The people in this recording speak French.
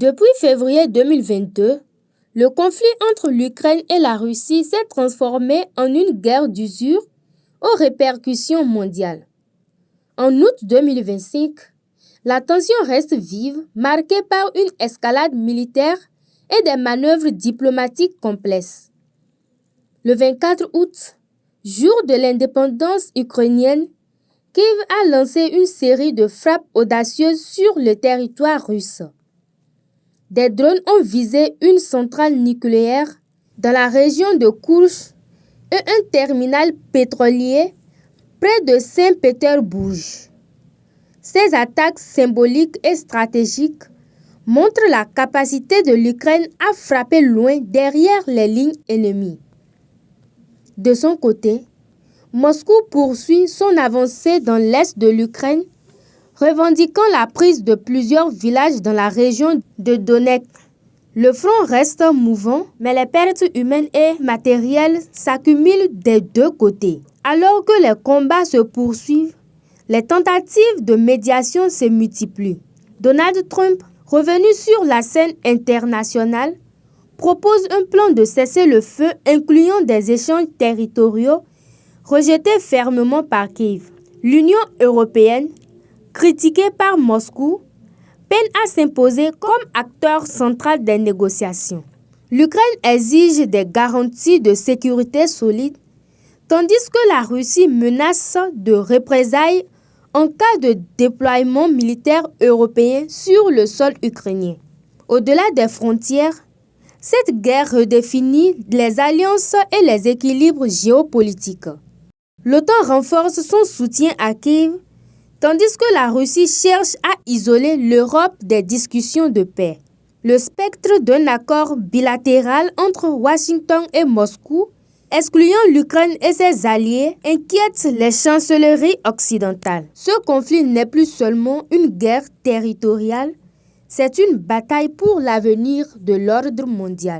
Depuis février 2022, le conflit entre l'Ukraine et la Russie s'est transformé en une guerre d'usure aux répercussions mondiales. En août 2025, la tension reste vive, marquée par une escalade militaire et des manœuvres diplomatiques complexes. Le 24 août, jour de l'indépendance ukrainienne, Kiev a lancé une série de frappes audacieuses sur le territoire russe. Des drones ont visé une centrale nucléaire dans la région de Kursk et un terminal pétrolier près de Saint-Pétersbourg. Ces attaques symboliques et stratégiques montrent la capacité de l'Ukraine à frapper loin derrière les lignes ennemies. De son côté, Moscou poursuit son avancée dans l'est de l'Ukraine, revendiquant la prise de plusieurs villages dans la région de Donetsk. Le front reste mouvant, mais les pertes humaines et matérielles s'accumulent des deux côtés. Alors que les combats se poursuivent, les tentatives de médiation se multiplient. Donald Trump, revenu sur la scène internationale, propose un plan de cessez-le-feu incluant des échanges territoriaux rejeté fermement par Kiev. L'Union européenne, critiquée par Moscou, peine à s'imposer comme acteur central des négociations. L'Ukraine exige des garanties de sécurité solides, tandis que la Russie menace de représailles en cas de déploiement militaire européen sur le sol ukrainien. Au-delà des frontières, cette guerre redéfinit les alliances et les équilibres géopolitiques. L'OTAN renforce son soutien à Kiev, tandis que la Russie cherche à isoler l'Europe des discussions de paix. Le spectre d'un accord bilatéral entre Washington et Moscou, excluant l'Ukraine et ses alliés, inquiète les chancelleries occidentales. Ce conflit n'est plus seulement une guerre territoriale, c'est une bataille pour l'avenir de l'ordre mondial.